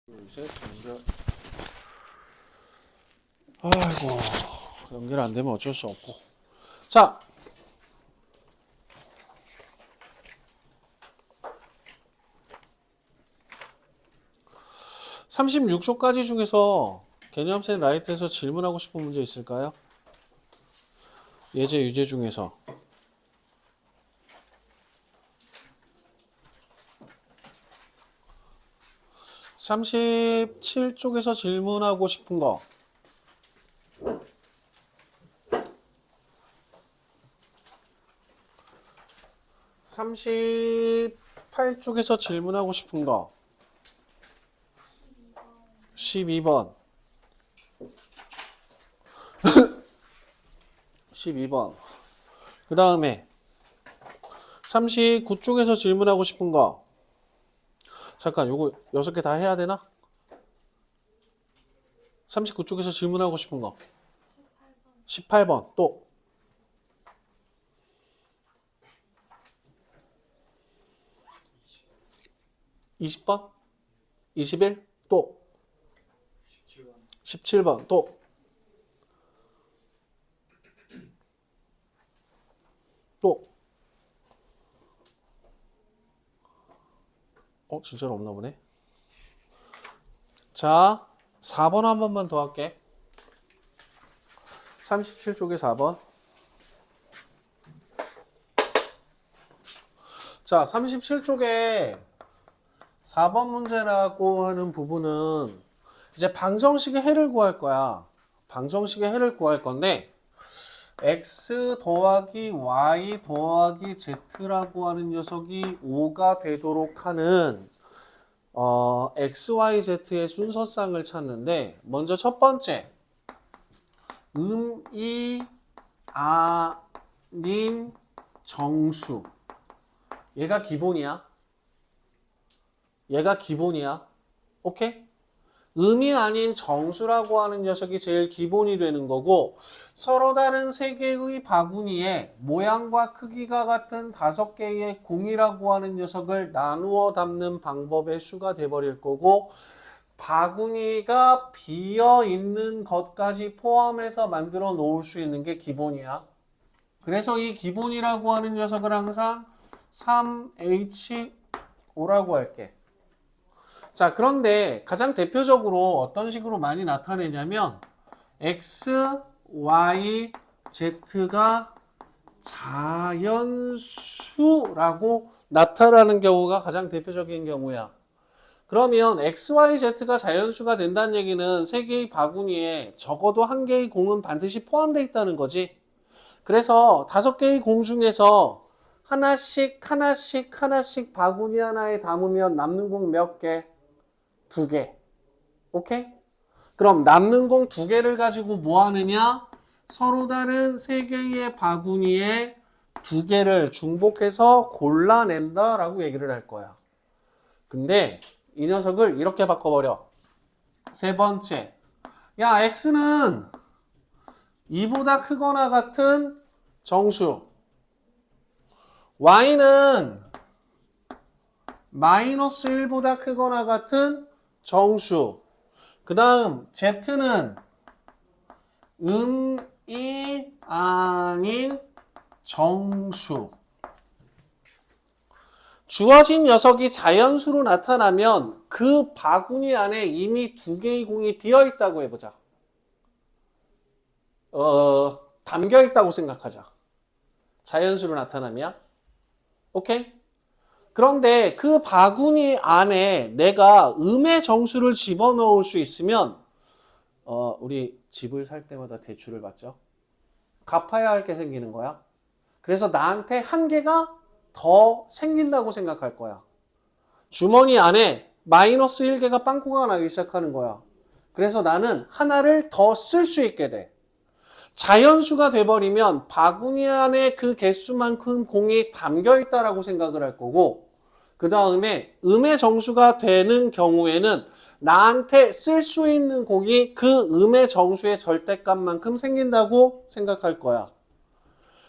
둘, 셋, 연결. 아이고, 연결 안 되면 어쩔 수 없고. 자, (36초까지) 중에서 개념생 라이트에서 질문하고 싶은 문제 있을까요? 예제, 유제 중에서. (37쪽에서) 질문하고 싶은 거. (38쪽에서) 질문하고 싶은 거. 12번. 12번. 그 다음에 39쪽에서 질문하고 싶은 거. 잠깐, 요거 6개 다 해야 되나? 39쪽에서 질문하고 싶은 거. 18번. 또 20번? 21? 또 17번. 또 진짜로 없나 보네. 자, 4번 한 번만 더 할게. 37쪽에 4번. 자, 37쪽에 4번 문제라고 하는 부분은 이제 방정식의 해를 구할 거야. 방정식의 해를 구할 건데 x 더하기 y 더하기 z라고 하는 녀석이 5가 되도록 하는 x, y, z의 순서쌍을 찾는데, 먼저 첫 번째 음이 아닌 정수. 얘가 기본이야. 얘가 기본이야. 오케이? 음이 아닌 정수라고 하는 녀석이 제일 기본이 되는 거고, 서로 다른 세 개의 바구니에 모양과 크기가 같은 5개의 공이라고 하는 녀석을 나누어 담는 방법의 수가 돼버릴 거고, 바구니가 비어 있는 것까지 포함해서 만들어 놓을 수 있는 게 기본이야. 그래서 이 기본이라고 하는 녀석을 항상 3H5라고 할게. 자, 그런데 가장 대표적으로 어떤 식으로 많이 나타내냐면 X, Y, Z가 자연수라고 나타나는 경우가 가장 대표적인 경우야. 그러면 X, Y, Z가 자연수가 된다는 얘기는 세 개의 바구니에 적어도 한 개의 공은 반드시 포함되어 있다는 거지. 그래서 5개의 공 중에서 하나씩 바구니 하나에 담으면 남는 공 몇 개? 2개. 오케이? 그럼 남는 공 2개를 가지고 뭐 하느냐? 서로 다른 3개의 바구니에 2개를 중복해서 골라낸다 라고 얘기를 할 거야. 근데 이 녀석을 이렇게 바꿔버려. 세 번째, 야, x는 2보다 크거나 같은 정수, y는 마이너스 1보다 크거나 같은 정수, 그 다음 z는 음이 아닌 정수. 주어진 녀석이 자연수로 나타나면 그 바구니 안에 이미 2개의 공이 비어있다고 해보자. 담겨있다고 생각하자. 자연수로 나타나면. 오케이? 그런데 그 바구니 안에 내가 음의 정수를 집어넣을 수 있으면 우리 집을 살 때마다 대출을 받죠. 갚아야 할 게 생기는 거야. 그래서 나한테 한 개가 더 생긴다고 생각할 거야. 주머니 안에 마이너스 1개가 빵꾸가 나기 시작하는 거야. 그래서 나는 하나를 더 쓸 수 있게 돼. 자연수가 돼버리면 바구니 안에 그 개수만큼 공이 담겨있다라고 생각을 할 거고, 그 다음에 음의 정수가 되는 경우에는 나한테 쓸 수 있는 공이 그 음의 정수의 절대값만큼 생긴다고 생각할 거야.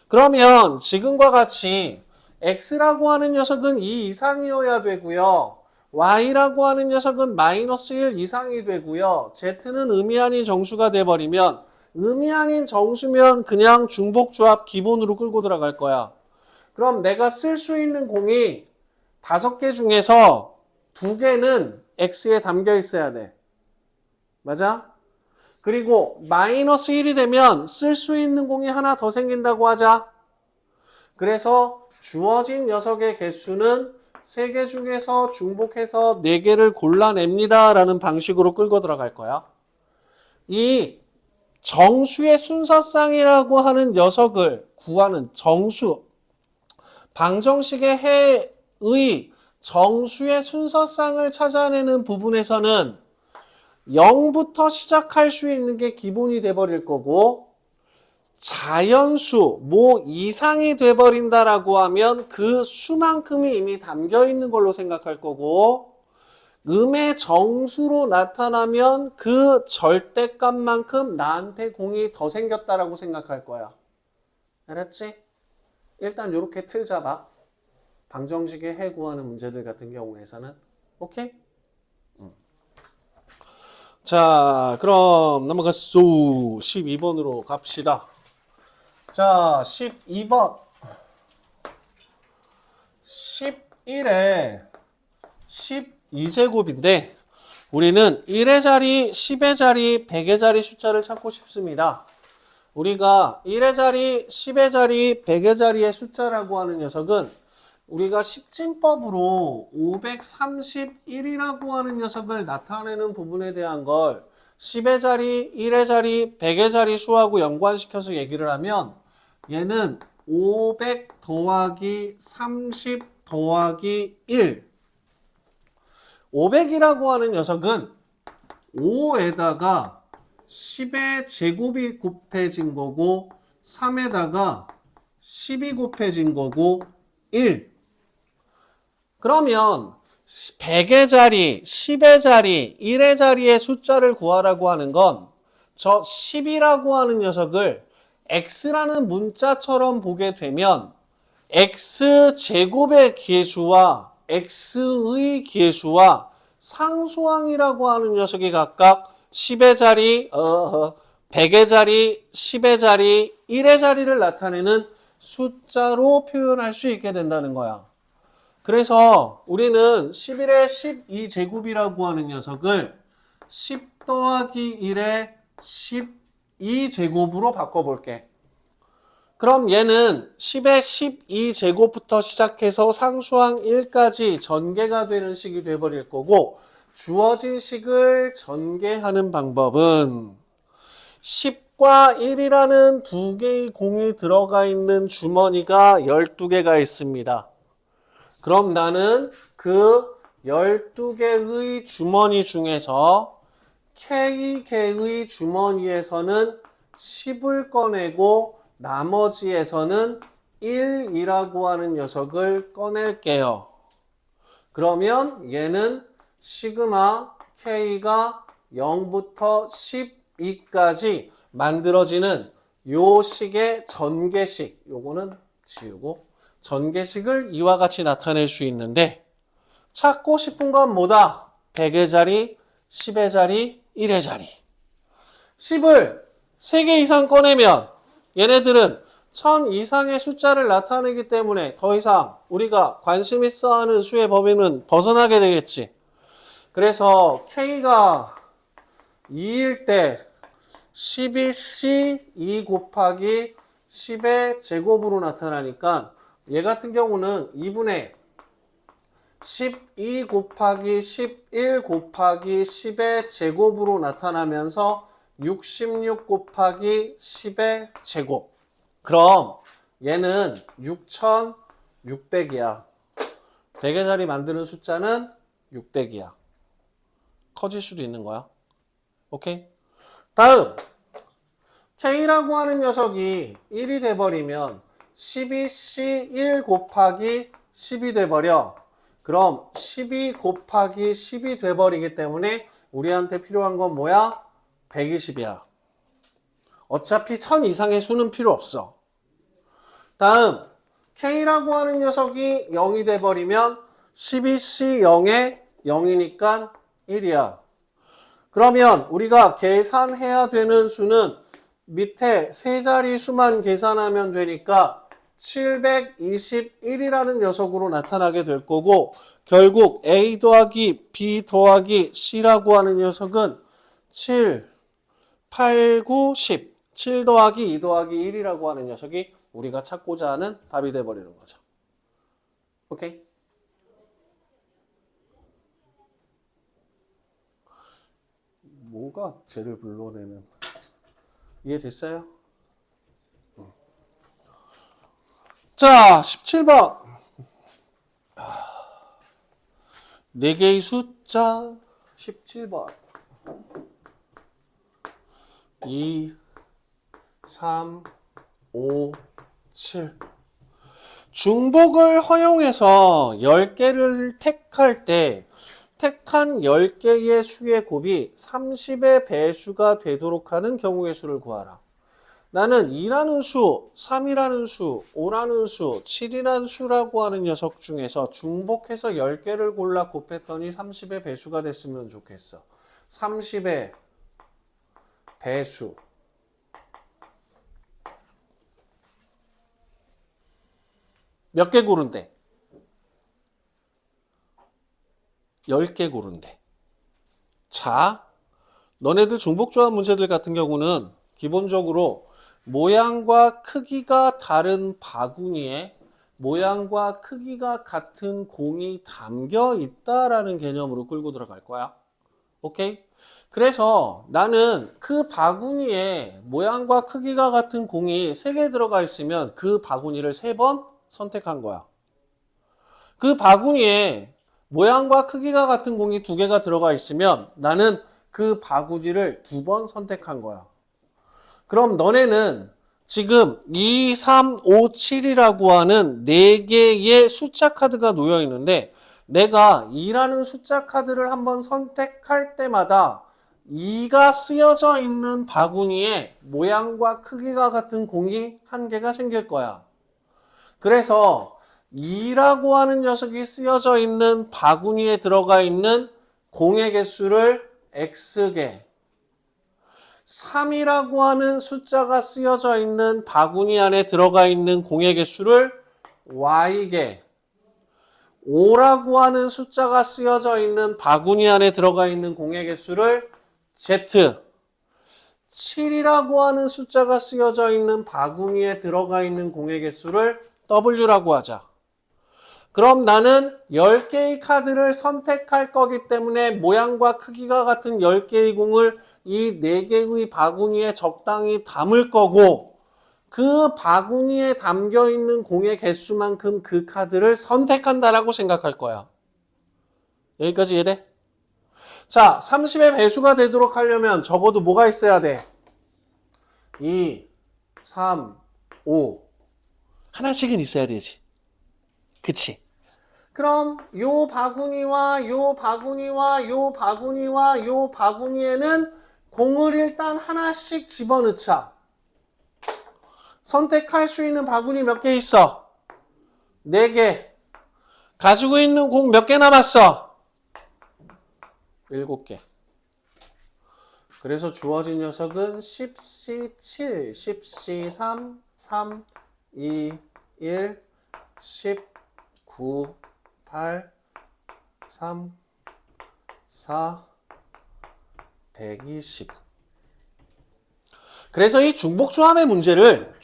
그러면 지금과 같이 x라고 하는 녀석은 2 이상이어야 되고요. y라고 하는 녀석은 마이너스 1 이상이 되고요. z는 의미 아닌 정수가 돼버리면 의미 아닌 정수면 그냥 중복조합 기본으로 끌고 들어갈 거야. 그럼 내가 쓸 수 있는 공이 5개 중에서 2개는 x에 담겨 있어야 돼. 맞아? 그리고 마이너스 1이 되면 쓸 수 있는 공이 하나 더 생긴다고 하자. 그래서 주어진 녀석의 개수는 3개 중에서 중복해서 4개를 골라냅니다 라는 방식으로 끌고 들어갈 거야. 이 정수의 순서쌍이라고 하는 녀석을 구하는 정수, 방정식의 해의 정수의 순서쌍을 찾아내는 부분에서는 0부터 시작할 수 있는 게 기본이 돼버릴 거고, 자연수, 뭐 이상이 돼버린다라고 하면 그 수만큼이 이미 담겨 있는 걸로 생각할 거고, 음의 정수로 나타나면 그 절대값만큼 나한테 공이 더 생겼다라고 생각할 거야. 알았지? 일단 이렇게 틀 잡아. 방정식의 해 구하는 문제들 같은 경우에서는. 오케이? 자, 그럼 넘어갔소. 12번으로 갑시다. 자, 12번. 11에 12제곱인데 우리는 1의 자리, 10의 자리, 100의 자리 숫자를 찾고 싶습니다. 우리가 1의 자리, 10의 자리, 100의 자리의 숫자라고 하는 녀석은 우리가 십진법으로 531이라고 하는 녀석을 나타내는 부분에 대한 걸 10의 자리, 1의 자리, 100의 자리 수하고 연관시켜서 얘기를 하면 얘는 500 더하기 30 더하기 1. 500이라고 하는 녀석은 5에다가 10의 제곱이 곱해진 거고 3에다가 10이 곱해진 거고 1. 그러면 100의 자리, 10의 자리, 1의 자리의 숫자를 구하라고 하는 건 저 10이라고 하는 녀석을 x라는 문자처럼 보게 되면 x제곱의 기회수와 x의 기회수와 상수항이라고 하는 녀석이 각각 10의 자리, 100의 자리, 10의 자리, 1의 자리를 나타내는 숫자로 표현할 수 있게 된다는 거야. 그래서 우리는 11의 12제곱이라고 하는 녀석을 10 더하기 1의 12제곱으로 바꿔볼게. 그럼 얘는 10의 12제곱부터 시작해서 상수항 1까지 전개가 되는 식이 돼버릴 거고, 주어진 식을 전개하는 방법은 10과 1이라는 2개의 공이 들어가 있는 주머니가 12개가 있습니다. 그럼 나는 그 12개의 주머니 중에서 K개의 주머니에서는 10을 꺼내고 나머지에서는 1이라고 하는 녀석을 꺼낼게요. 그러면 얘는 시그마 K가 0부터 12까지 만들어지는 요 식의 전개식, 요거는 지우고 전개식을 이와 같이 나타낼 수 있는데, 찾고 싶은 건 뭐다? 100의 자리, 10의 자리, 1의 자리. 10을 3개 이상 꺼내면 얘네들은 1000 이상의 숫자를 나타내기 때문에 더 이상 우리가 관심 있어 하는 수의 범위는 벗어나게 되겠지. 그래서 K가 2일 때 12C 2 곱하기 10의 제곱으로 나타나니까 얘 같은 경우는 2분의 12 곱하기 11 곱하기 10의 제곱으로 나타나면서 66 곱하기 10의 제곱. 그럼 얘는 6600이야. 100의 자리 만드는 숫자는 600이야. 커질 수도 있는 거야. 오케이? 다음, K라고 하는 녀석이 1이 돼버리면 12C 1 곱하기 10이 돼버려. 그럼 12 곱하기 10이 돼버리기 때문에 우리한테 필요한 건 뭐야? 120이야. 어차피 1000 이상의 수는 필요 없어. 다음, K라고 하는 녀석이 0이 돼버리면 12C 0에 0이니까 1이야. 그러면 우리가 계산해야 되는 수는 밑에 세 자리 수만 계산하면 되니까 721이라는 녀석으로 나타나게 될 거고, 결국 A 더하기 B 더하기 C라고 하는 녀석은 7, 8, 9, 10. 7 더하기 2 더하기 1이라고 하는 녀석이 우리가 찾고자 하는 답이 돼버리는 거죠. 오케이? 뭐가 쟤를 불러내는. 이해됐어요? 자, 17번. 4개의 숫자 17번. 2, 3, 5, 7. 중복을 허용해서 10개를 택할 때 택한 10개의 수의 곱이 30의 배수가 되도록 하는 경우의 수를 구하라. 나는 2라는 수, 3이라는 수, 5라는 수, 7이라는 수라고 하는 녀석 중에서 중복해서 10개를 골라 곱했더니 30의 배수가 됐으면 좋겠어. 30의 배수. 몇 개 고른대? 10개 고른대. 자, 너네들 중복조합 문제들 같은 경우는 기본적으로 모양과 크기가 다른 바구니에 모양과 크기가 같은 공이 담겨 있다라는 개념으로 끌고 들어갈 거야. 오케이? 그래서 나는 그 바구니에 모양과 크기가 같은 공이 3개 들어가 있으면 그 바구니를 3번 선택한 거야. 그 바구니에 모양과 크기가 같은 공이 2개가 들어가 있으면 나는 그 바구니를 2번 선택한 거야. 그럼 너네는 지금 2, 3, 5, 7이라고 하는 4개의 숫자 카드가 놓여 있는데 내가 2라는 숫자 카드를 한번 선택할 때마다 2가 쓰여져 있는 바구니에 모양과 크기가 같은 공이 1개가 생길 거야. 그래서 2라고 하는 녀석이 쓰여져 있는 바구니에 들어가 있는 공의 개수를 X개, 3이라고 하는 숫자가 쓰여져 있는 바구니 안에 들어가 있는 공의 개수를 Y개, 5라고 하는 숫자가 쓰여져 있는 바구니 안에 들어가 있는 공의 개수를 Z, 7이라고 하는 숫자가 쓰여져 있는 바구니에 들어가 있는 공의 개수를 W라고 하자. 그럼 나는 10개의 카드를 선택할 거기 때문에 모양과 크기가 같은 10개의 공을 이 4개의 바구니에 적당히 담을 거고 그 바구니에 담겨 있는 공의 개수만큼 그 카드를 선택한다라고 생각할 거야. 여기까지 이해돼? 자, 30의 배수가 되도록 하려면 적어도 뭐가 있어야 돼? 2, 3, 5. 하나씩은 있어야 되지. 그치? 그럼 요 바구니와 요 바구니와 요 바구니와 요 바구니에는 공을 일단 하나씩 집어넣자. 선택할 수 있는 바구니 몇 개 있어? 4개. 가지고 있는 공 몇 개 남았어? 7개. 그래서 주어진 녀석은 10C7, 10C3, 3, 2, 1, 19, 8, 3, 4, 120. 그래서 이 중복조합의 문제를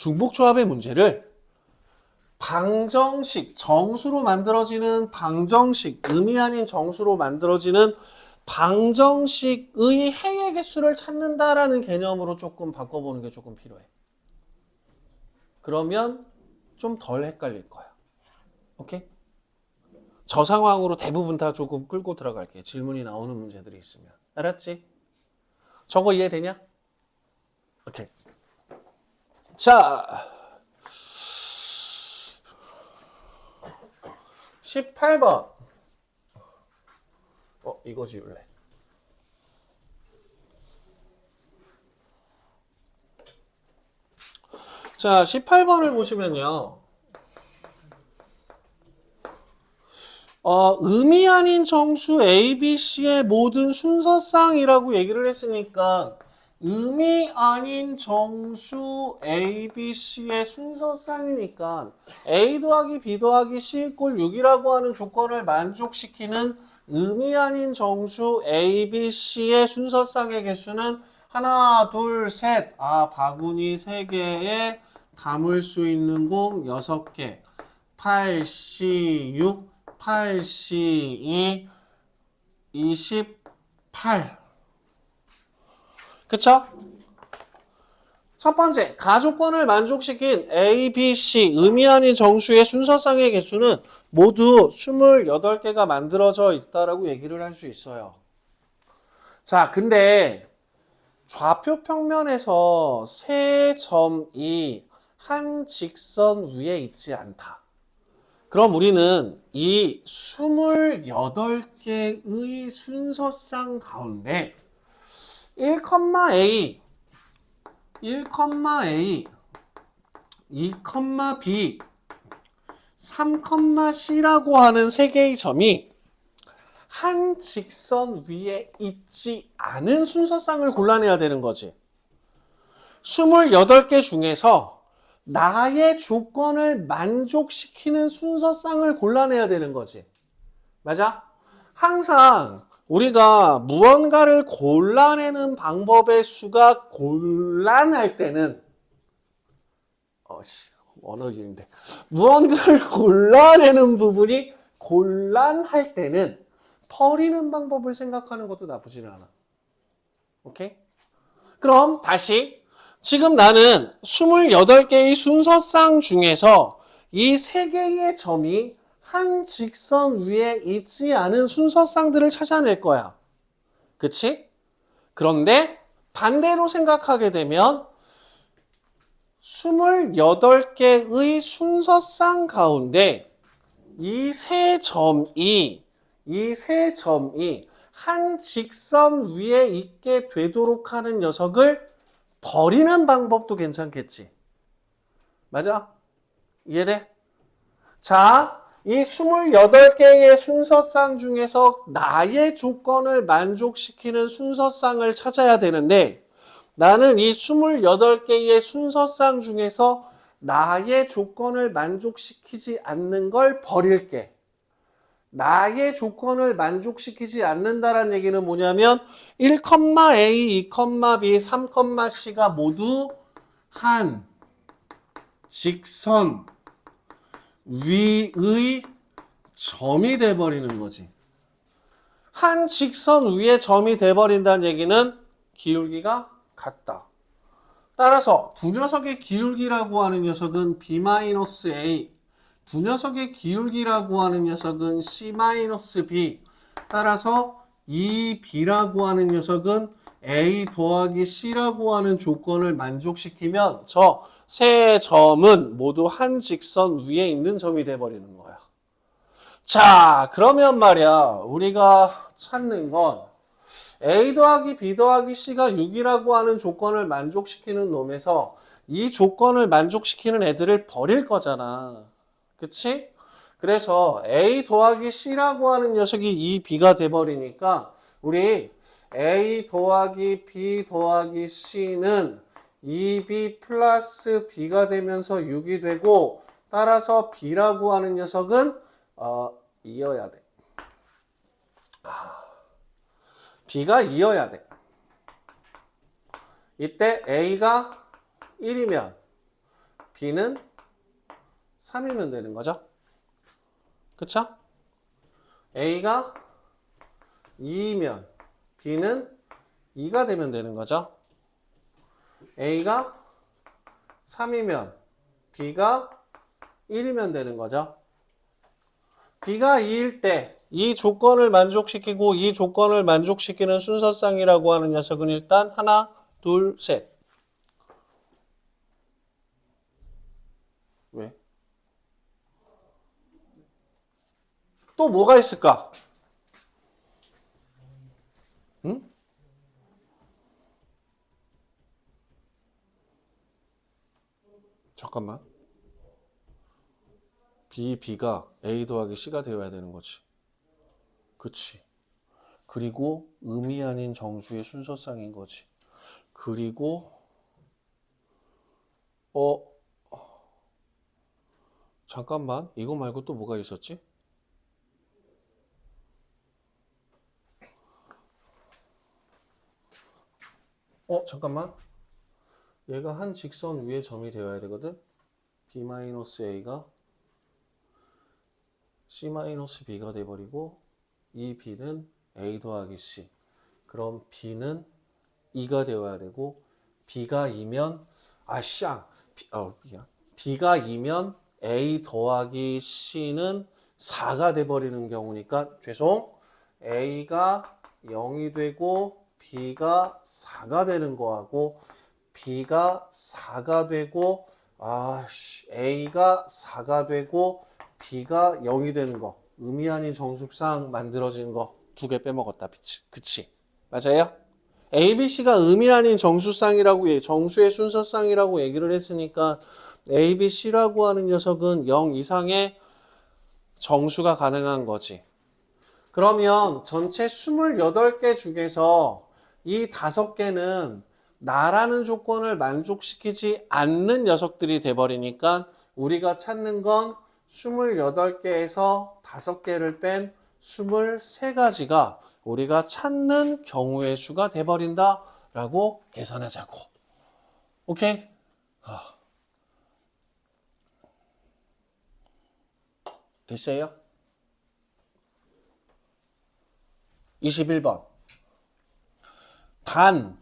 방정식, 정수로 만들어지는 방정식, 의미 아닌 정수로 만들어지는 방정식의 행의 개수를 찾는다라는 개념으로 조금 바꿔보는 게 조금 필요해. 그러면 좀 덜 헷갈릴 거야. 오케이? 저 상황으로 대부분 다 조금 끌고 들어갈게. 질문이 나오는 문제들이 있으면. 알았지? 저거 이해되냐? 오케이. 자, 18번. 이거 지울래. 자, 18번을 보시면요. 의미 아닌 정수 A, B, C의 모든 순서쌍이라고 얘기를 했으니까 의미 아닌 정수 A, B, C의 순서쌍이니까 A 더하기 B 더하기 C = 6이라고 하는 조건을 만족시키는 의미 아닌 정수 A, B, C의 순서쌍의 개수는 하나, 둘, 셋. 바구니 3개에 담을 수 있는 공 6개. 8, C, 6, 8, C, 2, 28. 그쵸? 첫 번째, 가조건을 만족시킨 A, B, C 의미 아닌 정수의 순서쌍의 개수는 모두 28개가 만들어져 있다라고 얘기를 할 수 있어요. 자, 근데 좌표 평면에서 세 점이 한 직선 위에 있지 않다. 그럼 우리는 이 28개의 순서쌍 가운데 1,A, 1,A, 2,B, 3,C라고 하는 세 개의 점이 한 직선 위에 있지 않은 순서쌍을 골라내야 되는 거지. 28개 중에서 나의 조건을 만족시키는 순서쌍을 골라내야 되는 거지. 맞아? 항상 우리가 무언가를 골라내는 방법의 수가 곤란할 때는 언어기인데 무언가를 골라내는 부분이 곤란할 때는 버리는 방법을 생각하는 것도 나쁘진 않아. 오케이? 그럼 다시 지금 나는 28개의 순서쌍 중에서 이 3개의 점이 한 직선 위에 있지 않은 순서쌍들을 찾아낼 거야. 그치? 그런데 반대로 생각하게 되면 28개의 순서쌍 가운데 이 세 점이 한 직선 위에 있게 되도록 하는 녀석을 버리는 방법도 괜찮겠지. 맞아? 이해돼? 자, 이 28개의 순서쌍 중에서 나의 조건을 만족시키는 순서쌍을 찾아야 되는데 나는 이 28개의 순서쌍 중에서 나의 조건을 만족시키지 않는 걸 버릴게. 나의 조건을 만족시키지 않는다는 얘기는 뭐냐면 1,A, 2,B, 3,C가 모두 한 직선 위의 점이 돼버리는 거지. 한 직선 위의 점이 돼버린다는 얘기는 기울기가 같다. 따라서 두 녀석의 기울기라고 하는 녀석은 B-A, 두 녀석의 기울기라고 하는 녀석은 C-B. 따라서 이 B라고 하는 녀석은 A 더하기 C라고 하는 조건을 만족시키면 저 세 점은 모두 한 직선 위에 있는 점이 돼버리는 거야. 자, 그러면 말이야, 우리가 찾는 건 A 더하기 B 더하기 C가 6이라고 하는 조건을 만족시키는 놈에서 이 조건을 만족시키는 애들을 버릴 거잖아. 그치? 그래서 A 더하기 C라고 하는 녀석이 이 B가 돼버리니까 우리 A 더하기 B 더하기 C는 2B 플러스 B가 되면서 6이 되고 따라서 B라고 하는 녀석은 이어야 돼. B가 이어야 돼. 이때 A가 1이면 B는 3이면 되는 거죠. 그쵸? A가 2이면 B는 2가 되면 되는 거죠. A가 3이면 B가 1이면 되는 거죠. B가 2일 때 이 조건을 만족시키고 이 조건을 만족시키는 순서쌍이라고 하는 녀석은 일단 하나, 둘, 셋. 왜? 또 뭐가 있을까? 응? 잠깐만. B가 A 더하기 C가 되어야 되는 거지. 그치. 그리고 음이 아닌 정수의 순서쌍인 거지. 그리고 잠깐만. 이거 말고 또 뭐가 있었지? 잠깐만. 얘가 한 직선 위에 점이 되어야 되거든. B-A가 C-B가 돼버리고 이 B는 A 더하기 C. 그럼 B는 2가 되어야 되고 B가 2면 B가 2면 A 더하기 C는 4가 돼버리는 경우니까 죄송. A가 0이 되고 B가 4가 되는 거하고 B가 4가 되고 A가 4가 되고 B가 0이 되는 거. 의미 아닌 정수쌍 만들어지는 거 두 개 빼먹었다. 그치? 맞아요? A, B, C가 의미 아닌 정수쌍이라고 정수의 순서쌍이라고 얘기를 했으니까 A, B, C라고 하는 녀석은 0 이상의 정수가 가능한 거지. 그러면 전체 28개 중에서 이 5개는 나라는 조건을 만족시키지 않는 녀석들이 돼버리니까 우리가 찾는 건 28개에서 5개를 뺀 23가지가 우리가 찾는 경우의 수가 돼버린다 라고 계산하자고. 오케이? 됐어요? 21번. 단,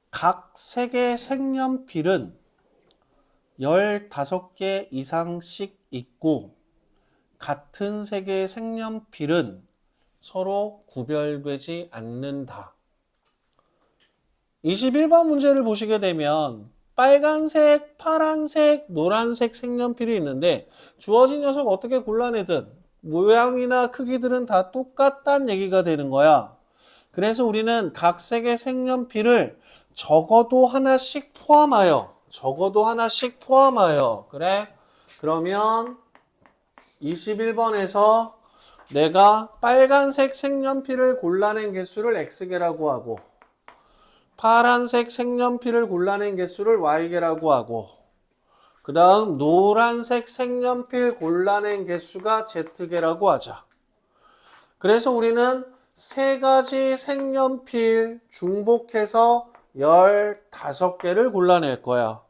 각 색의 색연필은 15개 이상씩 있고 같은 색의 색연필은 서로 구별되지 않는다. 21번 문제를 보시게 되면 빨간색, 파란색, 노란색 색연필이 있는데 주어진 녀석 어떻게 골라내든 모양이나 크기들은 다 똑같다는 얘기가 되는 거야. 그래서 우리는 각 색의 색연필을 적어도 하나씩 포함하여 그래? 그러면 21번에서 내가 빨간색 색연필을 골라낸 개수를 X개라고 하고 파란색 색연필을 골라낸 개수를 Y개라고 하고 그 다음 노란색 색연필 골라낸 개수가 Z개라고 하자. 그래서 우리는 세 가지 색연필 중복해서 15개를 골라낼 거야.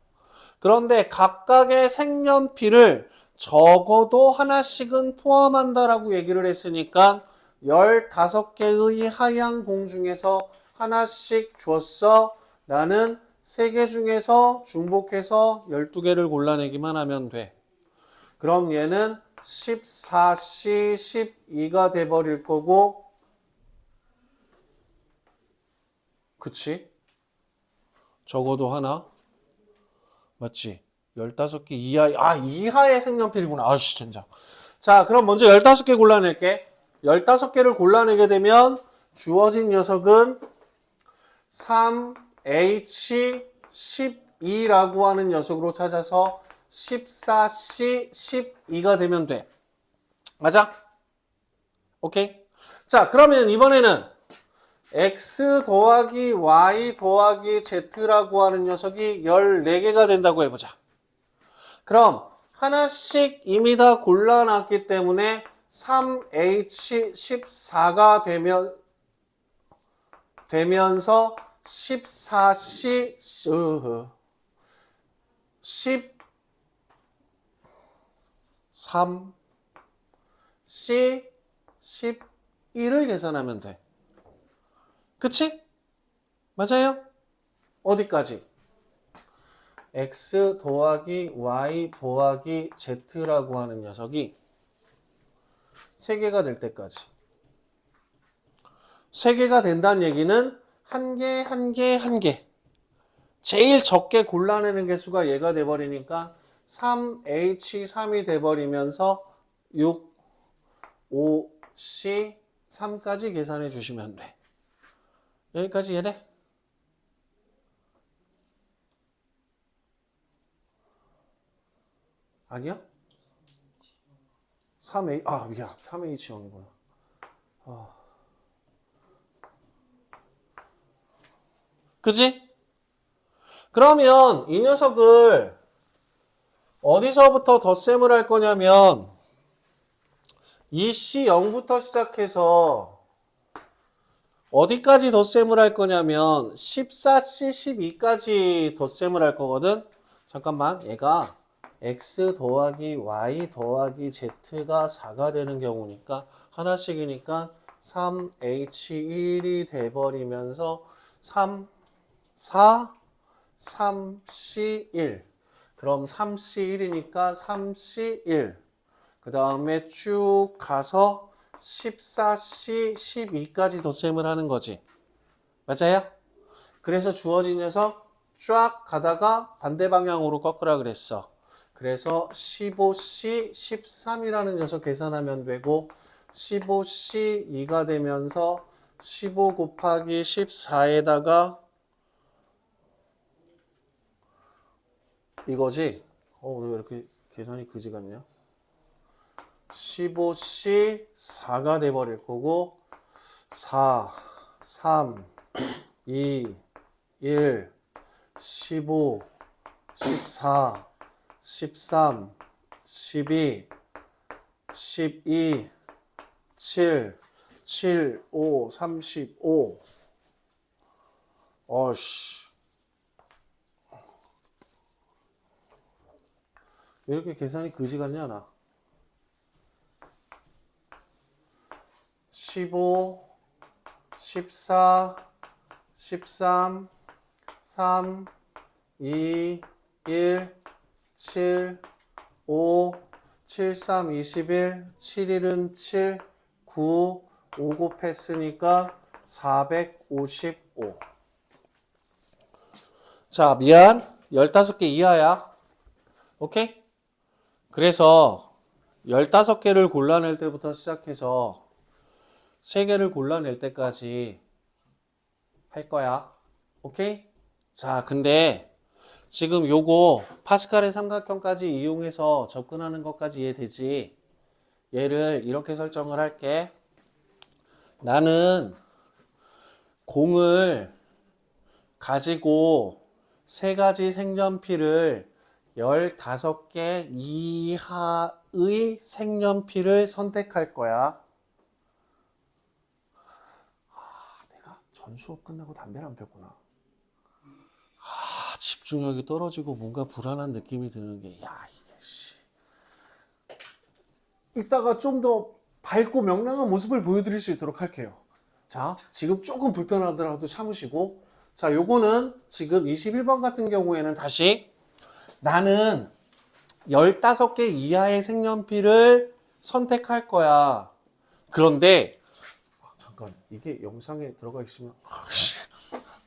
그런데 각각의 색연필을 적어도 하나씩은 포함한다라고 얘기를 했으니까 15개의 하얀 공 중에서 하나씩 줬어. 나는 3개 중에서 중복해서 12개를 골라내기만 하면 돼. 그럼 얘는 14C 12가 돼버릴 거고 그치? 적어도 하나 맞지? 15개 이하의 색연필이구나. 아이씨 진짜. 자 그럼 먼저 15개 골라낼게. 15개를 골라내게 되면 주어진 녀석은 3H12라고 하는 녀석으로 찾아서 14C 12가 되면 돼. 맞아? 오케이? 자 그러면 이번에는 X 더하기 Y 더하기 Z라고 하는 녀석이 14개가 된다고 해보자. 그럼 하나씩 이미 다 골라놨기 때문에 3H14가 되면서 14C 13C 11을 계산하면 돼. 그치? 맞아요? 어디까지? X 더하기 Y 더하기 Z라고 하는 녀석이 3개가 될 때까지. 3개가 된다는 얘기는 한 개. 제일 적게 골라내는 개수가 얘가 돼버리니까 3H3이 돼버리면서 6, 5C, 3까지 계산해 주시면 돼. 여기까지 이해돼? 아니요? 3A, 미안. 3H형이구나. 그지? 그러면 이 녀석을 어디서부터 덧셈을 할 거냐면, 이 C0부터 시작해서 어디까지 덧셈을 할 거냐면 14C, 12까지 덧셈을 할 거거든. 잠깐만, 얘가 X 더하기 Y 더하기 Z가 4가 되는 경우니까 하나씩이니까 3H1이 돼버리면서 3, 4, 3C1. 그럼 3C1이니까 3C1. 그 다음에 쭉 가서 14C, 12까지 덧셈을 하는 거지. 맞아요? 그래서 주어진 녀석 쫙 가다가 반대 방향으로 꺾으라 그랬어. 그래서 15C, 13이라는 녀석 계산하면 되고 15C 2가 되면서 15 곱하기 14에다가 이거지? 오늘 왜 이렇게 계산이 그지 같냐? 15C 4가 돼버릴 거고 4, 3, 2, 1, 15, 14, 13, 12, 12, 7, 7, 5, 35. 어씨. 왜 이렇게 계산이 그지 같냐, 나? 15, 14, 13, 3, 2, 1, 7, 5, 7, 3, 21, 7, 1은 7, 9, 5 곱했으니까 455. 자, 미안. 15개 이하야. 오케이? 그래서 15개를 골라낼 때부터 시작해서 3개를 골라낼 때까지 할 거야. 오케이? 자, 근데 지금 요거 파스칼의 삼각형까지 이용해서 접근하는 것까지 이해되지? 얘를 이렇게 설정을 할게. 나는 공을 가지고 3가지 색연필을 15개 이하의 색연필을 선택할 거야. 내가 전 수업 끝나고 담배를 안 폈구나. 집중력이 떨어지고 뭔가 불안한 느낌이 드는 게, 야, 이게, 씨. 이따가 좀 더 밝고 명랑한 모습을 보여드릴 수 있도록 할게요. 자, 지금 조금 불편하더라도 참으시고, 자, 요거는 지금 21번 같은 경우에는 다시 나는 15개 이하의 색연필을 선택할 거야. 그런데, 잠깐, 이게 영상에 들어가 있으면,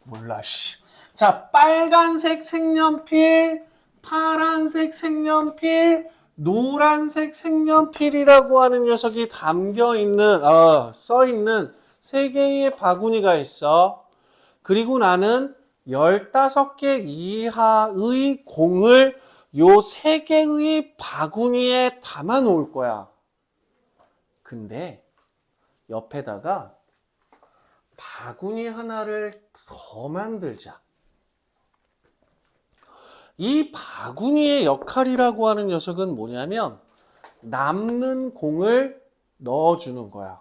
몰라, 씨. 자, 빨간색 색연필, 파란색 색연필, 노란색 색연필이라고 하는 녀석이 담겨있는, 써있는 3개의 바구니가 있어. 그리고 나는 15개 이하의 공을 요 3개의 바구니에 담아 놓을 거야. 근데 옆에다가 바구니 하나를 더 만들자. 이 바구니의 역할이라고 하는 녀석은 뭐냐면 남는 공을 넣어주는 거야.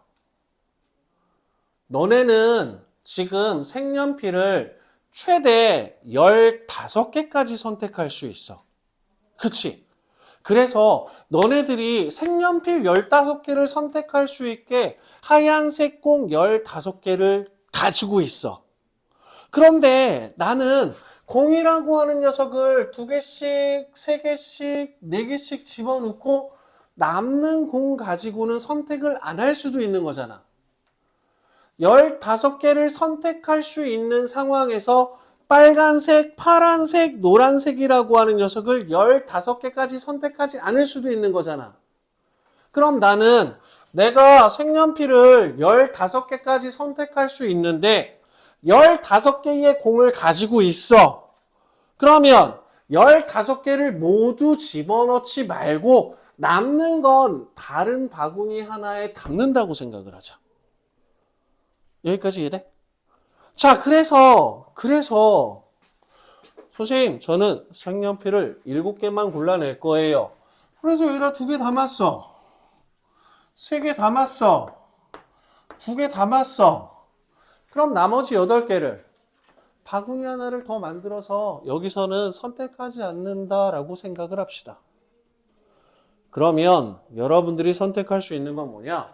너네는 지금 색연필을 최대 15개까지 선택할 수 있어. 그치? 그래서 너네들이 색연필 15개를 선택할 수 있게 하얀색 공 15개를 가지고 있어. 그런데 나는 공이라고 하는 녀석을 2개씩, 3개씩, 4개씩 집어넣고 남는 공 가지고는 선택을 안 할 수도 있는 거잖아. 15개를 선택할 수 있는 상황에서 빨간색, 파란색, 노란색이라고 하는 녀석을 15개까지 선택하지 않을 수도 있는 거잖아. 그럼 나는 내가 색연필을 15개까지 선택할 수 있는데 15개의 공을 가지고 있어. 그러면 15개를 모두 집어넣지 말고 남는 건 다른 바구니 하나에 담는다고 생각을 하자. 여기까지 이해돼? 자, 그래서 선생님 저는 색연필을 7개만 골라낼 거예요. 그래서 여기다 2개 담았어. 3개 담았어. 2개 담았어. 그럼 나머지 8개를 바구니 하나를 더 만들어서 여기서는 선택하지 않는다라고 생각을 합시다. 그러면 여러분들이 선택할 수 있는 건 뭐냐?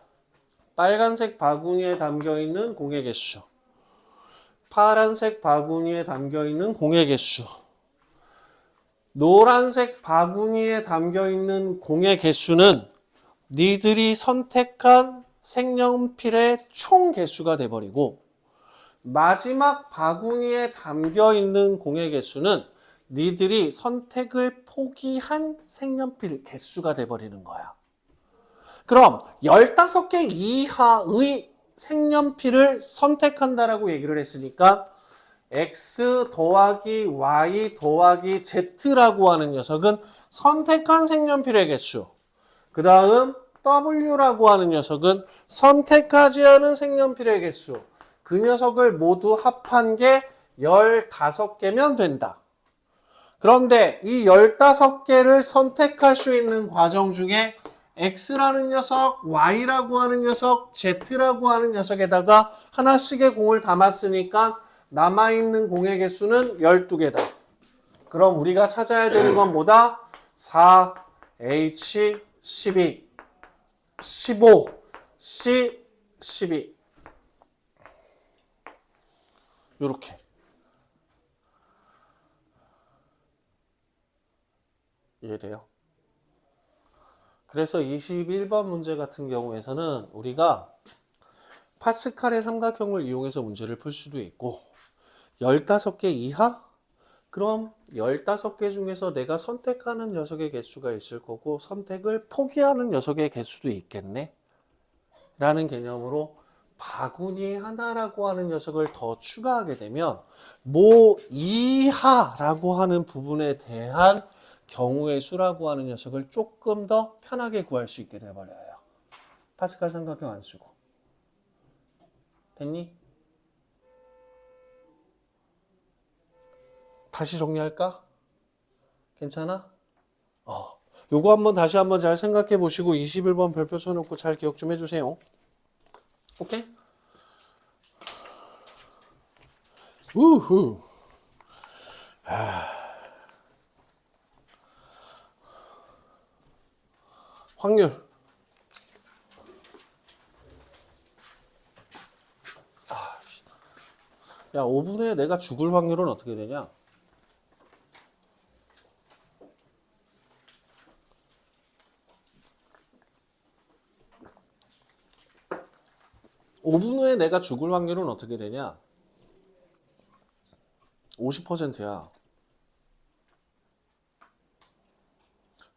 빨간색 바구니에 담겨있는 공의 개수, 파란색 바구니에 담겨있는 공의 개수, 노란색 바구니에 담겨있는 공의 개수는 니들이 선택한 색연필의 총 개수가 돼버리고, 마지막 바구니에 담겨있는 공의 개수는 니들이 선택을 포기한 색연필 개수가 돼버리는 거야. 그럼 15개 이하의 색연필을 선택한다라고 얘기를 했으니까 X 더하기 Y 더하기 Z라고 하는 녀석은 선택한 색연필의 개수, 그 다음 W라고 하는 녀석은 선택하지 않은 색연필의 개수, 그 녀석을 모두 합한 게 15개면 된다. 그런데 이 15개를 선택할 수 있는 과정 중에 X라는 녀석, Y라고 하는 녀석, Z라고 하는 녀석에다가 하나씩의 공을 담았으니까 남아있는 공의 개수는 12개다. 그럼 우리가 찾아야 되는 건 뭐다? 4, H, 12, 15, C, 12. 요렇게. 이해돼요? 그래서 21번 문제 같은 경우에서는 우리가 파스칼의 삼각형을 이용해서 문제를 풀 수도 있고, 15개 이하? 그럼 15개 중에서 내가 선택하는 녀석의 개수가 있을 거고 선택을 포기하는 녀석의 개수도 있겠네? 라는 개념으로 바구니 하나라고 하는 녀석을 더 추가하게 되면 모 이하라고 하는 부분에 대한 경우의 수라고 하는 녀석을 조금 더 편하게 구할 수 있게 돼버려요. 파스칼 삼각형 안 쓰고. 됐니? 다시 정리할까? 괜찮아? 요거 한번 다시 한번 잘 생각해 보시고 21번 별표 쳐놓고 잘 기억 좀 해주세요. 오케이? 우후. 확률. 야, 5분에 내가 죽을 확률은 어떻게 되냐? (5분) 후에 내가 죽을 확률은 어떻게 되냐? 50%야.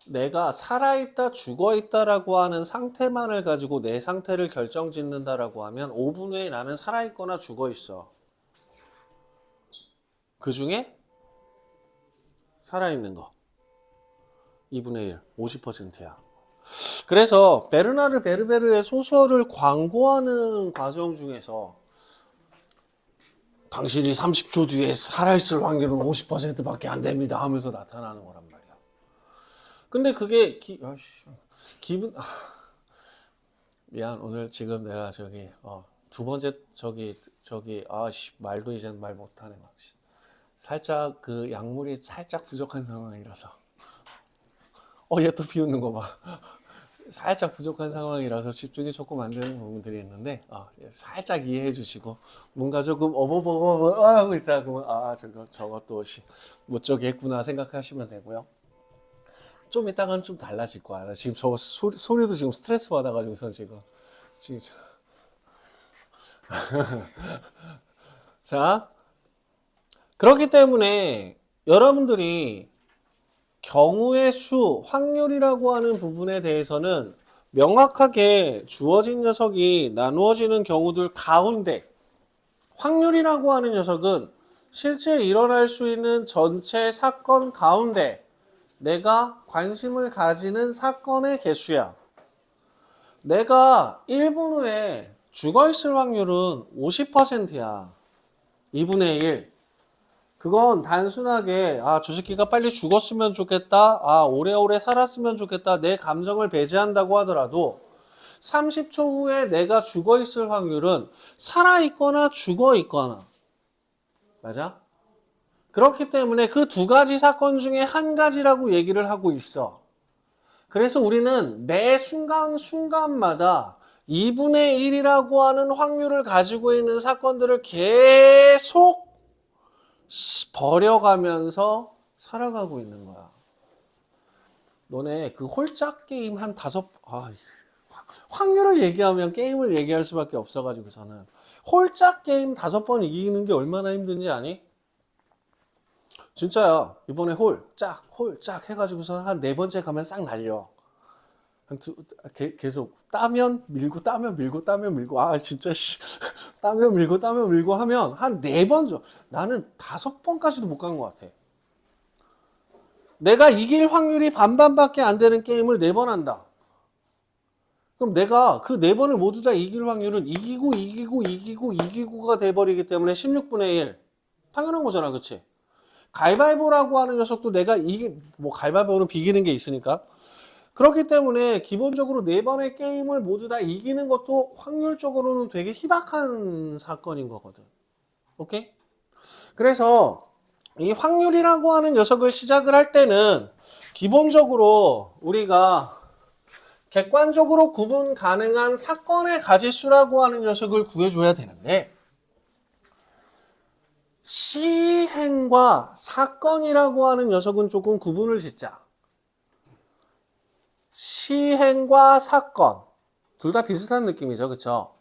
내가 살아있다, 죽어있다라고 하는 상태만을 가지고 내 상태를 결정짓는다라고 하면 5분 후에 나는 살아있거나 죽어있어. 그 중에 살아있는 거 2분의 1, 50%야. 그래서 베르나르 베르베르의 소설을 광고하는 과정 중에서 당신이 30초 뒤에 살아있을 확률은 50%밖에 안 됩니다 하면서 나타나는 거란 말이야. 근데 그게 기분 미안, 오늘 지금 내가 두 번째 말도 이제 말 못하네 막. 살짝 그 약물이 살짝 부족한 상황이라서 얘 또 비웃는 거 봐. 살짝 부족한 상황이라서 집중이 조금 안 되는 부분들이 있는데 살짝 이해해 주시고 뭔가 조금 어버버버 하고 있다 그러면 저것도 못저기 했구나 생각하시면 되고요. 좀 이따가는 좀 달라질 거야. 지금 저 소리도 지금 스트레스 받아가지고서 지금 자, 그렇기 때문에 여러분들이 경우의 수, 확률이라고 하는 부분에 대해서는 명확하게 주어진 녀석이 나누어지는 경우들 가운데 확률이라고 하는 녀석은 실제 일어날 수 있는 전체 사건 가운데 내가 관심을 가지는 사건의 개수야. 내가 1분 후에 죽어있을 확률은 50%야. 2분의 1. 그건 단순하게 저 새끼가 빨리 죽었으면 좋겠다. 오래오래 살았으면 좋겠다. 내 감정을 배제한다고 하더라도 30초 후에 내가 죽어있을 확률은 살아있거나 죽어있거나. 맞아? 그렇기 때문에 그 두 가지 사건 중에 한 가지라고 얘기를 하고 있어. 그래서 우리는 매 순간순간마다 2분의 1이라고 하는 확률을 가지고 있는 사건들을 계속 버려가면서 살아가고 있는 거야. 너네 그 홀짝 게임 한 확률을 얘기하면 게임을 얘기할 수밖에 없어가지고서는 홀짝 게임 5번 이기는 게 얼마나 힘든지 아니? 진짜야. 이번에 홀짝 해가지고서는 한 4번째 가면 싹 날려. 계속 따면 밀고 진짜 따면 밀고 하면 한 4번 나는 5번까지도 못 간 것 같아. 내가 이길 확률이 반반밖에 안 되는 게임을 4번 한다. 그럼 내가 그 4번을 모두 다 이길 확률은 이기고가 돼버리기 때문에 16분의 1. 당연한 거잖아, 그치? 가위바위보라고 하는 녀석도 내가 가위바위보는 비기는 게 있으니까. 그렇기 때문에 기본적으로 4번의 게임을 모두 다 이기는 것도 확률적으로는 되게 희박한 사건인 거거든. 오케이? 그래서 이 확률이라고 하는 녀석을 시작을 할 때는 기본적으로 우리가 객관적으로 구분 가능한 사건의 가지수라고 하는 녀석을 구해줘야 되는데 시행과 사건이라고 하는 녀석은 조금 구분을 짓자. 시행과 사건 둘 다 비슷한 느낌이죠. 그쵸?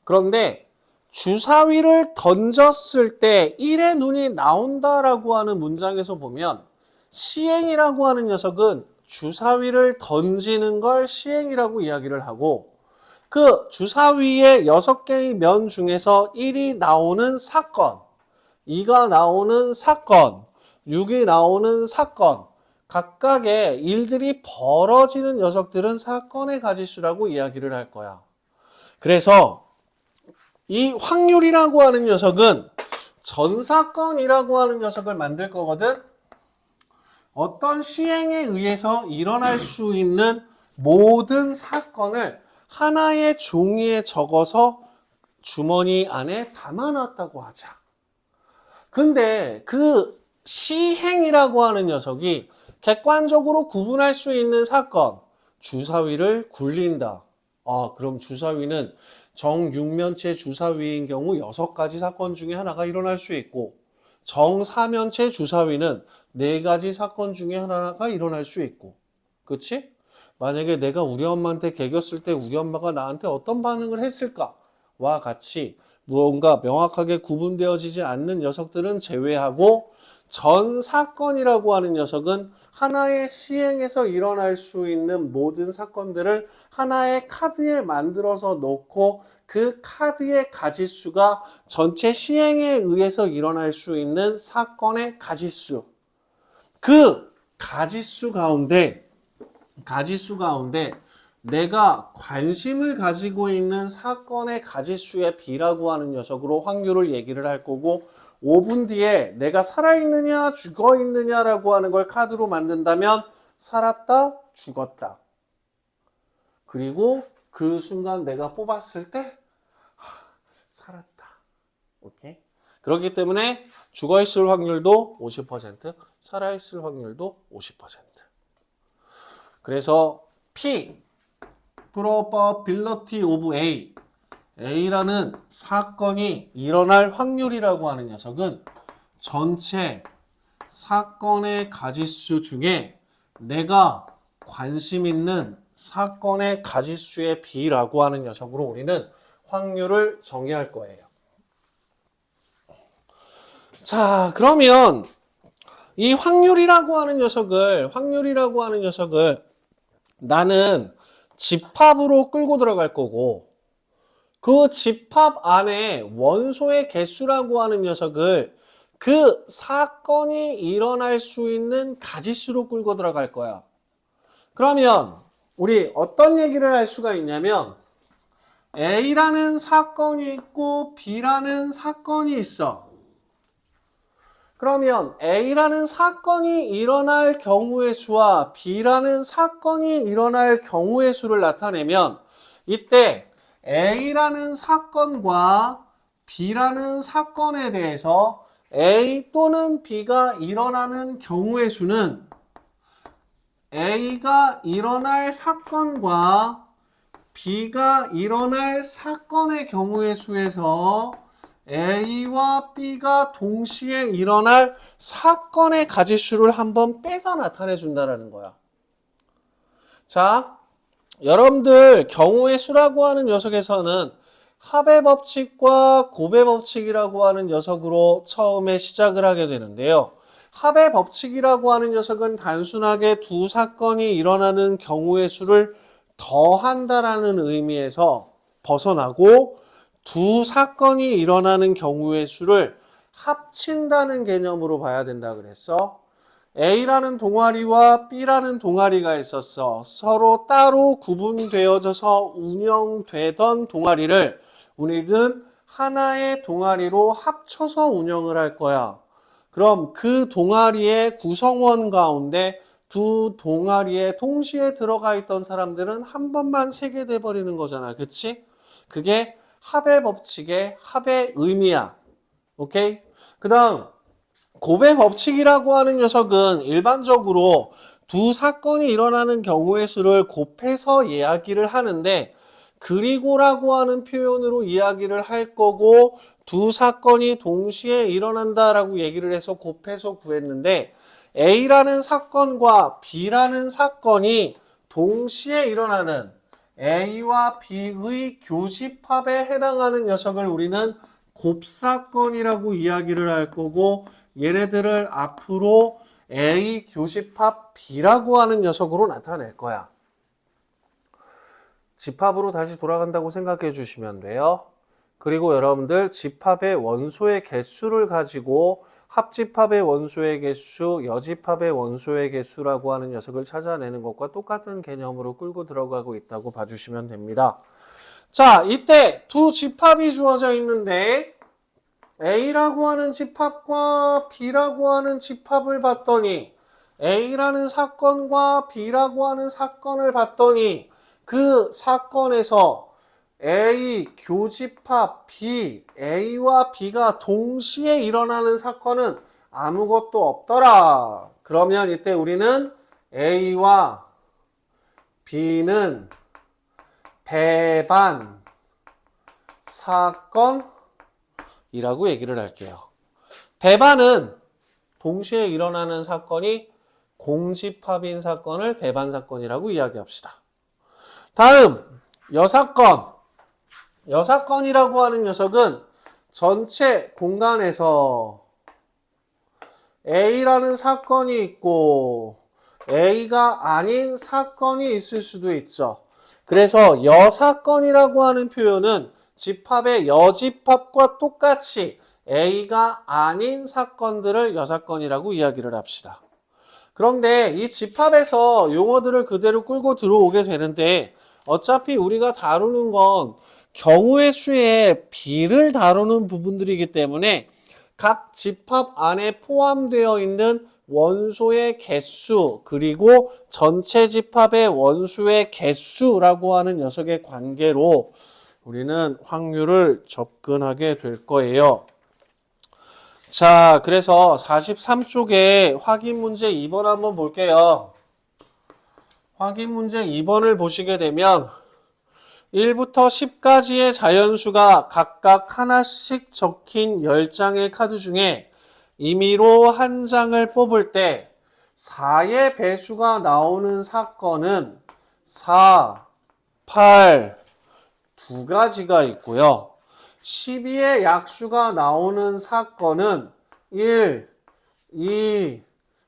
그런데 주사위를 던졌을 때 1의 눈이 나온다라고 하는 문장에서 보면 시행이라고 하는 녀석은 주사위를 던지는 걸 시행이라고 이야기를 하고 그 주사위의 6개의 면 중에서 1이 나오는 사건, 2가 나오는 사건, 6이 나오는 사건 각각의 일들이 벌어지는 녀석들은 사건의 가지수라고 이야기를 할 거야. 그래서 이 확률이라고 하는 녀석은 전사건이라고 하는 녀석을 만들 거거든. 어떤 시행에 의해서 일어날 수 있는 모든 사건을 하나의 종이에 적어서 주머니 안에 담아놨다고 하자. 근데 그 시행이라고 하는 녀석이 객관적으로 구분할 수 있는 사건, 주사위를 굴린다. 그럼 주사위는 정육면체 주사위인 경우 6가지 사건 중에 하나가 일어날 수 있고 정사면체 주사위는 4가지 사건 중에 하나가 일어날 수 있고 그치? 만약에 내가 우리 엄마한테 개겼을 때 우리 엄마가 나한테 어떤 반응을 했을까와 같이 무언가 명확하게 구분되어지지 않는 녀석들은 제외하고 전 사건이라고 하는 녀석은 하나의 시행에서 일어날 수 있는 모든 사건들을 하나의 카드에 만들어서 놓고 그 카드의 가지수가 전체 시행에 의해서 일어날 수 있는 사건의 가지수. 그 가지수 가운데 내가 관심을 가지고 있는 사건의 가지수의 비라고 하는 녀석으로 확률을 얘기를 할 거고 5분 뒤에 내가 살아있느냐 죽어있느냐라고 하는 걸 카드로 만든다면 살았다 죽었다. 그리고 그 순간 내가 뽑았을 때 살았다. 오케이? 그렇기 때문에 죽어있을 확률도 50%, 살아있을 확률도 50%. 그래서 P, probability of A, A라는 사건이 일어날 확률이라고 하는 녀석은 전체 사건의 가지수 중에 내가 관심 있는 사건의 가지수의 B라고 하는 녀석으로 우리는 확률을 정의할 거예요. 자, 그러면 이 확률이라고 하는 녀석을 나는 집합으로 끌고 들어갈 거고 그 집합 안에 원소의 개수라고 하는 녀석을 그 사건이 일어날 수 있는 가지수로 끌고 들어갈 거야. 그러면 우리 어떤 얘기를 할 수가 있냐면 A라는 사건이 있고 B라는 사건이 있어. 그러면 A라는 사건이 일어날 경우의 수와 B라는 사건이 일어날 경우의 수를 나타내면 이때 A라는 사건과 B라는 사건에 대해서 A 또는 B가 일어나는 경우의 수는 A가 일어날 사건과 B가 일어날 사건의 경우의 수에서 A와 B가 동시에 일어날 사건의 가지수를 한번 빼서 나타내 준다는 거야. 자, 여러분들 경우의 수라고 하는 녀석에서는 합의 법칙과 곱의 법칙이라고 하는 녀석으로 처음에 시작을 하게 되는데요. 합의 법칙이라고 하는 녀석은 단순하게 두 사건이 일어나는 경우의 수를 더한다라는 의미에서 벗어나고 두 사건이 일어나는 경우의 수를 합친다는 개념으로 봐야 된다 그랬어. A라는 동아리와 B라는 동아리가 있었어. 서로 따로 구분되어져서 운영되던 동아리를 우리는 하나의 동아리로 합쳐서 운영을 할 거야. 그럼 그 동아리의 구성원 가운데 두 동아리에 동시에 들어가 있던 사람들은 한 번만 세게 돼버리는 거잖아. 그치? 그게 합의 법칙의 합의 의미야. 오케이? 그 다음 곱의 법칙이라고 하는 녀석은 일반적으로 두 사건이 일어나는 경우의 수를 곱해서 이야기를 하는데 그리고라고 하는 표현으로 이야기를 할 거고 두 사건이 동시에 일어난다라고 얘기를 해서 곱해서 구했는데 A라는 사건과 B라는 사건이 동시에 일어나는 A와 B의 교집합에 해당하는 녀석을 우리는 곱사건이라고 이야기를 할 거고 얘네들을 앞으로 A 교집합 B라고 하는 녀석으로 나타낼 거야. 집합으로 다시 돌아간다고 생각해 주시면 돼요. 그리고 여러분들 집합의 원소의 개수를 가지고 합집합의 원소의 개수, 여집합의 원소의 개수라고 하는 녀석을 찾아내는 것과 똑같은 개념으로 끌고 들어가고 있다고 봐주시면 됩니다. 자, 이때 두 집합이 주어져 있는데 A라고 하는 집합과 B라고 하는 집합을 봤더니 A라는 사건과 B라고 하는 사건을 봤더니 그 사건에서 A 교집합 B, A와 B가 동시에 일어나는 사건은 아무것도 없더라. 그러면 이때 우리는 A와 B는 배반 사건이라고 얘기를 할게요. 배반은 동시에 일어나는 사건이 공집합인 사건을 배반 사건이라고 이야기합시다. 다음 여사건. 여사건이라고 하는 녀석은 전체 공간에서 A라는 사건이 있고 A가 아닌 사건이 있을 수도 있죠. 그래서 여사건이라고 하는 표현은 집합의 여집합과 똑같이 A가 아닌 사건들을 여사건이라고 이야기를 합시다. 그런데 이 집합에서 용어들을 그대로 끌고 들어오게 되는데 어차피 우리가 다루는 건 경우의 수에 B를 다루는 부분들이기 때문에 각 집합 안에 포함되어 있는 원소의 개수 그리고 전체 집합의 원수의 개수라고 하는 녀석의 관계로 우리는 확률을 접근하게 될 거예요. 자, 그래서 43쪽에 확인 문제 2번 한번 볼게요. 확인 문제 2번을 보시게 되면 1부터 10까지의 자연수가 각각 하나씩 적힌 10장의 카드 중에 임의로 한 장을 뽑을 때 4의 배수가 나오는 사건은 4, 8, 두 가지가 있고요. 12의 약수가 나오는 사건은 1, 2,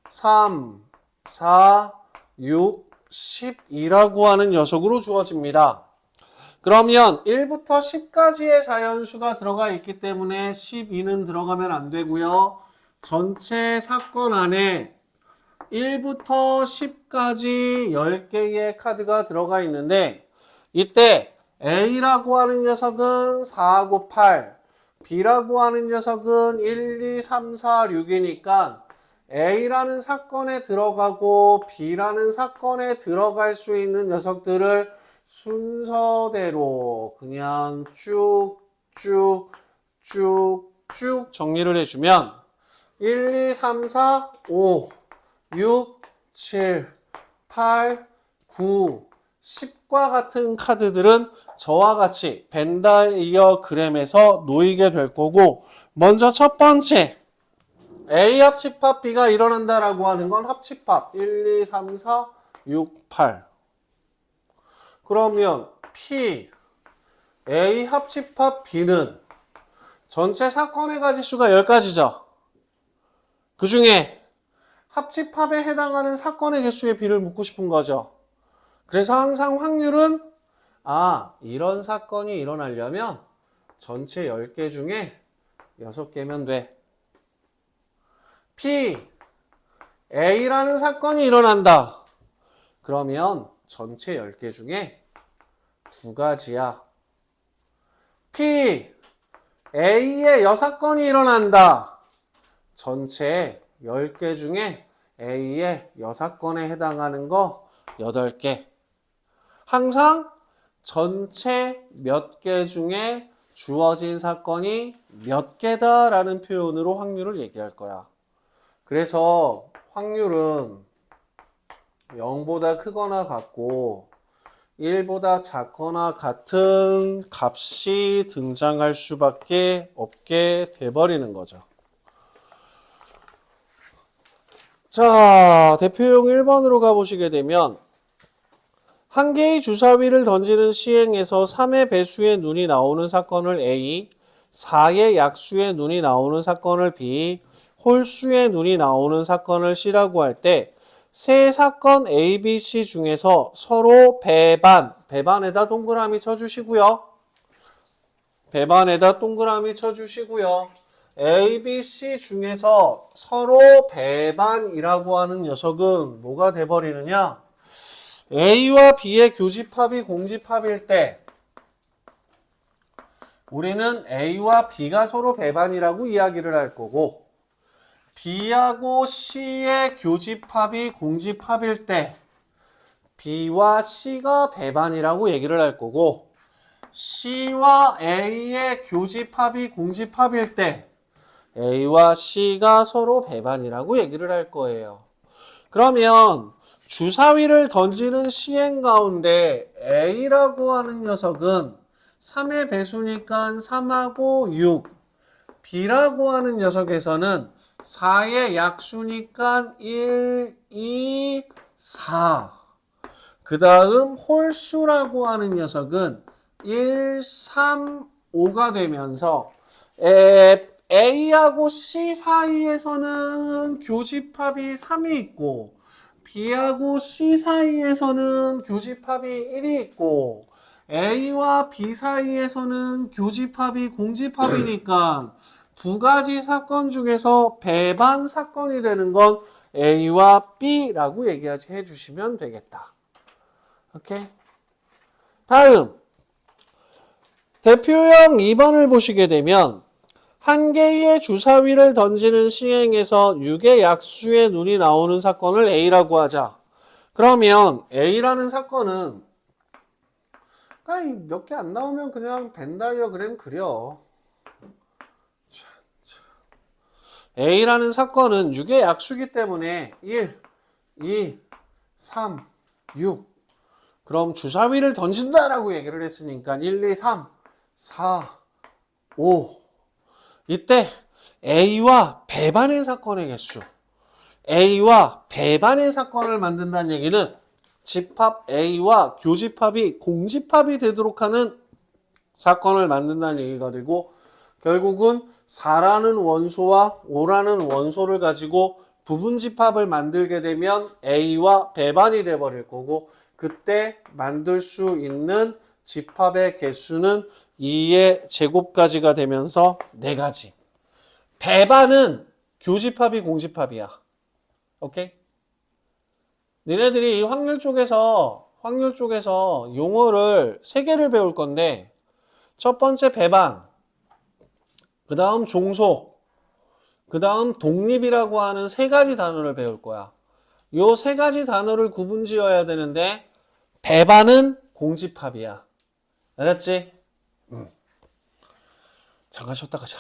3, 4, 6, 12라고 하는 녀석으로 주어집니다. 그러면 1부터 10까지의 자연수가 들어가 있기 때문에 12는 들어가면 안 되고요. 전체 사건 안에 1부터 10까지 10개의 카드가 들어가 있는데 이때 A라고 하는 녀석은 4하고 8, B라고 하는 녀석은 1, 2, 3, 4, 6이니까 A라는 사건에 들어가고 B라는 사건에 들어갈 수 있는 녀석들을 순서대로 그냥 쭉 정리를 해주면 1, 2, 3, 4, 5, 6, 7, 8, 9, 10과 같은 카드들은 저와 같이 벤다이어그램에서 놓이게 될 거고, 먼저 첫 번째 A 합집합 B가 일어난다라고 하는 건 합집합 1, 2, 3, 4, 6, 8. 그러면 P A 합집합 B는 전체 사건의 가지수가 10가지죠. 그 중에 합집합에 해당하는 사건의 개수의 B를 묻고 싶은 거죠. 그래서 항상 확률은 이런 사건이 일어나려면 전체 10개 중에 6개면 돼. P, A라는 사건이 일어난다. 그러면 전체 10개 중에 2가지야. P, A의 여사건이 일어난다. 전체 10개 중에 A의 여사건에 해당하는 거 8개. 항상 전체 몇 개 중에 주어진 사건이 몇 개다라는 표현으로 확률을 얘기할 거야. 그래서 확률은 0보다 크거나 같고 1보다 작거나 같은 값이 등장할 수밖에 없게 돼버리는 거죠. 자, 대표용 1번으로 가보시게 되면 한 개의 주사위를 던지는 시행에서 3의 배수의 눈이 나오는 사건을 A, 4의 약수의 눈이 나오는 사건을 B, 홀수의 눈이 나오는 사건을 C라고 할 때 세 사건 A, B, C 중에서 서로 배반에다 동그라미 쳐주시고요. 배반에다 동그라미 쳐주시고요. A, B, C 중에서 서로 배반이라고 하는 녀석은 뭐가 돼버리느냐? A와 B의 교집합이 공집합일 때 우리는 A와 B가 서로 배반이라고 이야기를 할 거고 B하고 C의 교집합이 공집합일 때 B와 C가 배반이라고 얘기를 할 거고 C와 A의 교집합이 공집합일 때 A와 C가 서로 배반이라고 얘기를 할 거예요. 그러면 주사위를 던지는 시행 가운데 A라고 하는 녀석은 3의 배수니까 3하고 6, B라고 하는 녀석에서는 4의 약수니까 1, 2, 4. 그 다음 홀수라고 하는 녀석은 1, 3, 5가 되면서 A하고 C 사이에서는 교집합이 3이 있고 B하고 C 사이에서는 교집합이 1이 있고 A와 B 사이에서는 교집합이 공집합이니까 두 가지 사건 중에서 배반 사건이 되는 건 A와 B라고 얘기해 주시면 되겠다. 오케이? 다음 대표형 2번을 보시게 되면 한 개의 주사위를 던지는 시행에서 6의 약수의 눈이 나오는 사건을 A라고 하자. 그러면 A라는 사건은 몇 개 안 나오면 그냥 벤다이어그램 그려. A라는 사건은 6의 약수기 때문에 1, 2, 3, 6. 그럼 주사위를 던진다라고 얘기를 했으니까 1, 2, 3, 4, 5. 이때 A와 배반의 사건의 개수, A와 배반의 사건을 만든다는 얘기는 집합 A와 교집합이 공집합이 되도록 하는 사건을 만든다는 얘기가 되고 결국은 4라는 원소와 5라는 원소를 가지고 부분집합을 만들게 되면 A와 배반이 돼버릴 거고 그때 만들 수 있는 집합의 개수는 2의 제곱까지가 되면서 4가지. 배반은 교집합이 공집합이야. 오케이? 니네들이 이 확률 쪽에서 용어를 3개를 배울 건데, 첫 번째 배반, 그 다음 종속, 그 다음 독립이라고 하는 3가지 단어를 배울 거야. 요 3가지 단어를 구분 지어야 되는데, 배반은 공집합이야. 알았지? 잠깐 쉬었다 가자.